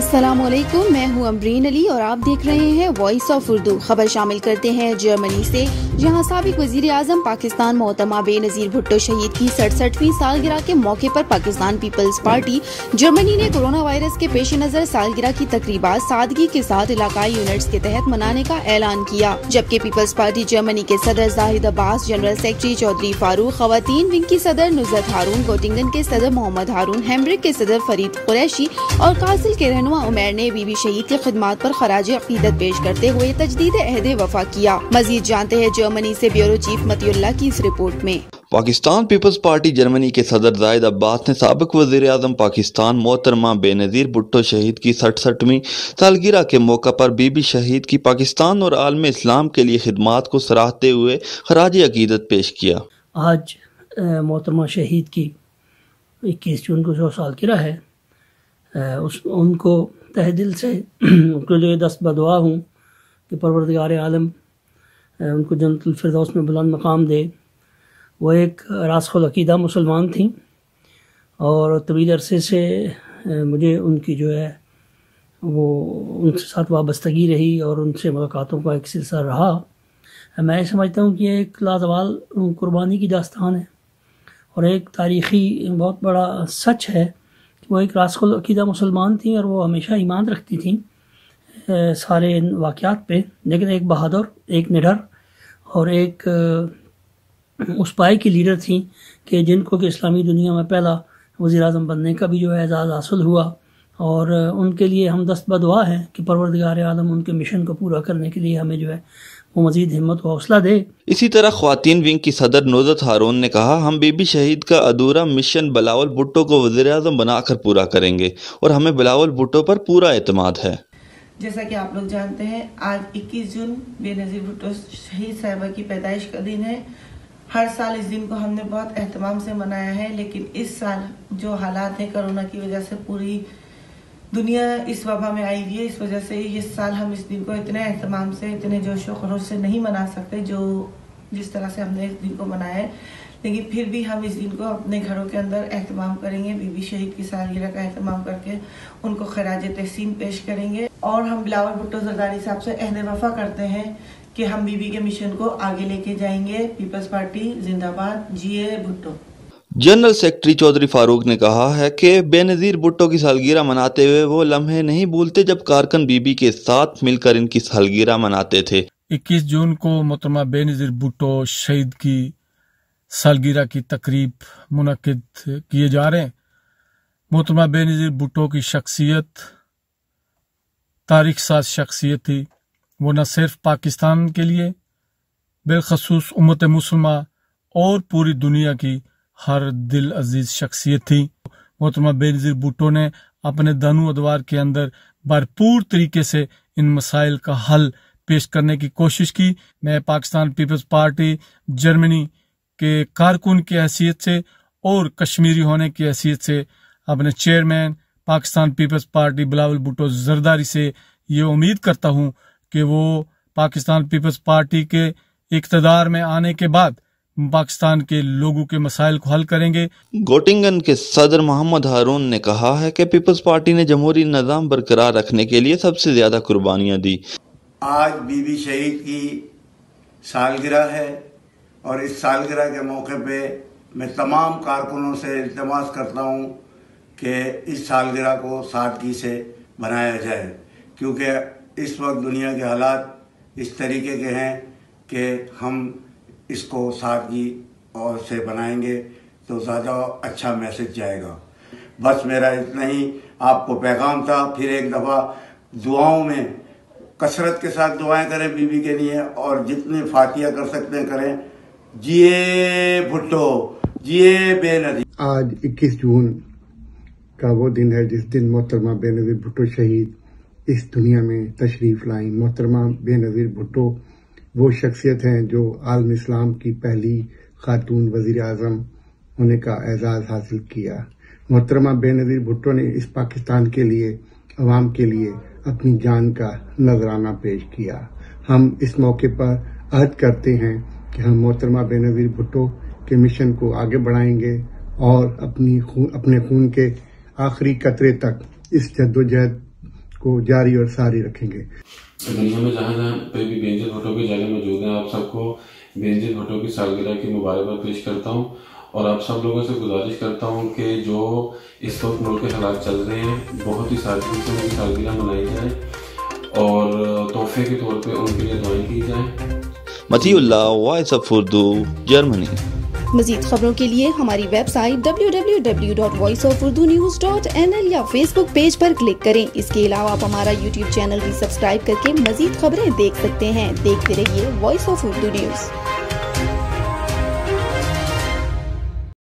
السلام علیکم، میں ہوں امبرین علی اور آپ دیکھ رہے ہیں وائس آف اردو۔ خبر شامل کرتے ہیں جرمنی سے، جہاں سابق وزیر اعظم پاکستان محترمہ بے نظیر بھٹو شہید کی 67ویں سالگرہ کے موقع پر پاکستان پیپلز پارٹی جرمنی نے کورونا وائرس کے پیش نظر سالگرہ کی تقریبات سادگی کے ساتھ علاقائی یونٹس کے تحت منانے کا اعلان کیا، جبکہ پیپلز پارٹی جرمنی کے صدر زاہد عباس، جنرل سیکرٹری چودھری فاروق، خواتین ونگ کی صدر نصرت ہارون، گوٹنگن کے صدر محمد ہارون، ہیمبرگ کے صدر فرید قریشی اور کاسل کے رہنما عمیر نے بی بی شہید کی خدمات پر خراج عقیدت پیش کرتے ہوئے تجدید عہد وفا کیا۔ مزید جانتے ہیں جرمنی سے بیورو چیف مطیع کی اس رپورٹ میں۔ پاکستان پیپلز پارٹی جرمنی کے صدر زاہد عباس نے سابق وزیر اعظم پاکستان محترمہ بے نظیر بھٹو شہید کی 67ویں سالگرہ کے موقع پر بی بی شہید کی پاکستان اور عالم اسلام کے لیے خدمات کو سراہتے ہوئے خراج عقیدت پیش کیا۔ آج محترمہ شہید کی 21 جون کو جو سالگرہ ہے، ان کو تہ دل سے ان کو جو دست بدعا ہوں کہ پروردگار عالم ان کو جنت الفردوس میں بلند مقام دے۔ وہ ایک راسخ العقیدہ مسلمان تھیں اور طویل عرصے سے مجھے ان کی جو ہے وہ ان کے ساتھ وابستگی رہی اور ان سے ملاقاتوں کا ایک سلسلہ رہا۔ میں سمجھتا ہوں کہ یہ ایک لازوال قربانی کی داستان ہے اور ایک تاریخی بہت بڑا سچ ہے کہ وہ ایک راسخ العقیدہ مسلمان تھیں اور وہ ہمیشہ ایمان رکھتی تھیں سارے ان واقعات پہ، لیکن ایک بہادر، ایک نڈر اور ایک اس پائے کی لیڈر تھیں کہ جن کو کہ اسلامی دنیا میں پہلا وزیر اعظم بننے کا بھی جو ہے اعزاز حاصل ہوا، اور ان کے لیے ہم دست بدعا ہے کہ پروردگار عالم ان کے مشن کو پورا کرنے کے لیے ہمیں جو ہے وہ مزید ہمت و حوصلہ دے۔ اسی طرح خواتین ونگ کی صدر نصرت ہارون نے کہا، ہم بی بی شہید کا ادھورا مشن بلاول بھٹو کو وزیر اعظم بنا کر پورا کریں گے اور ہمیں بلاول بھٹو پر پورا اعتماد ہے۔ جیسا کہ آپ لوگ جانتے ہیں، آج 21 جون بے نظیر بھٹو شہید صاحبہ کی پیدائش کا دن ہے۔ ہر سال اس دن کو ہم نے بہت اہتمام سے منایا ہے، لیکن اس سال جو حالات ہیں کرونا کی وجہ سے پوری دنیا اس وبا میں آئی ہوئی ہے، اس وجہ سے اس سال ہم اس دن کو اتنے اہتمام سے، اتنے جوش و خروش سے نہیں منا سکتے جس طرح سے ہم نے اس دن کو منایا ہے، لیکن پھر بھی ہم اس دن کو اپنے گھروں کے اندر اہتمام کریں گے، بی بی شہید کی سالگرہ کا اہتمام کر کے ان کو خراج تحسین پیش کریں گے، اور ہم بلاول بھٹو زرداری صاحب سے عہد وفا کرتے ہیں کہ ہم بی بی کے مشن کو آگے لے کے جائیں گے۔ پیپلز پارٹی زندہ باد، جیے بھٹو۔ جنرل سیکرٹری چودھری فاروق نے کہا ہے کہ بے نظیر بھٹو کی سالگرہ مناتے ہوئے وہ لمحے نہیں بھولتے جب کارکن بی بی کے ساتھ مل کر ان کی سالگرہ مناتے تھے۔ 21 جون کو محترمہ بے نظیر بھٹو شہید کی سالگرہ کی تقریب منعقد کیے جا رہے ہیں۔ محترمہ بے نظیر بھٹو کی شخصیت تاریخ ساز شخصیت تھی۔ وہ نہ صرف پاکستان کے لیے بالخصوص امت مسلمہ اور پوری دنیا کی ہر دل عزیز شخصیت تھی۔ محترمہ بے نظیر بھٹو نے اپنے دانو ادوار کے اندر بھرپور طریقے سے ان مسائل کا حل پیش کرنے کی کوشش کی۔ میں پاکستان پیپلز پارٹی جرمنی کے کارکن کی حیثیت سے اور کشمیری ہونے کی حیثیت سے اپنے chairman Pakistan peoples party Bilawal Bhutto Zardari سے یہ امید کرتا ہوں کہ وہ پاکستان پیپلز پارٹی کے اقتدار میں آنے کے بعد پاکستان کے لوگوں کے مسائل کو حل کریں گے۔ گوٹنگن کے صدر محمد ہارون نے کہا ہے کہ پیپلز پارٹی نے جمہوری نظام برقرار رکھنے کے لیے سب سے زیادہ قربانیاں دی۔ آج بی بی شہید کی سالگرہ ہے اور اس سالگرہ کے موقع پہ میں تمام کارکنوں سے التماس کرتا ہوں کہ اس سالگرہ کو سادگی سے بنایا جائے، کیونکہ اس وقت دنیا کے حالات اس طریقے کے ہیں کہ ہم اس کو سادگی اور سے بنائیں گے تو زیادہ اچھا میسج جائے گا۔ بس میرا اتنا ہی آپ کو پیغام تھا۔ پھر ایک دفعہ دعاؤں میں کثرت کے ساتھ دعائیں کریں بی بی کے لیے، اور جتنے فاتحہ کر سکتے ہیں کریں۔ جیے بھٹو، جیے بے نظیر۔ آج 21 جون کا وہ دن ہے جس دن محترمہ بے نظیر بھٹو شہید اس دنیا میں تشریف لائیں۔ محترمہ بے نظیر بھٹو وہ شخصیت ہیں جو عالم اسلام کی پہلی خاتون وزیر اعظم ہونے کا اعزاز حاصل کیا۔ محترمہ بے نظیر بھٹو نے اس پاکستان کے لیے، عوام کے لیے اپنی جان کا نذرانہ پیش کیا۔ ہم اس موقع پر عہد کرتے ہیں کہ ہم محترمہ بے نظیر بھٹو کے مشن کو آگے بڑھائیں گے اور اپنے خون کے آخری قطرے تک اس جدوجہد کو جاری اور ساری رکھیں گے۔ دنیا میں جہاں جہاں پہ بھی بے نظیر بھٹو کی جگہ موجود ہیں، آپ سب کو بے نظیر بھٹو کی سالگرہ کی مبارکباد پیش کرتا ہوں، اور آپ سب لوگوں سے گزارش کرتا ہوں کہ جو اس وقت ملک کے حالات چل رہے ہیں، بہت ہی سادگی سے ان کی سالگرہ منائی جائے اور تحفے کے طور پہ ان کے لیے دعائیں کی جائیں۔ مطیع اللہ، وائس آف اردو، جرمنی۔ مزید خبروں کے لیے ہماری ویب سائٹ www.voiceofurdunews.nl یا فیس بک پیج پر کلک کریں۔ اس کے علاوہ آپ ہمارا یوٹیوب چینل بھی سبسکرائب کر کے مزید خبریں دیکھ سکتے ہیں۔ دیکھتے رہیے وائس آف اردو نیوز۔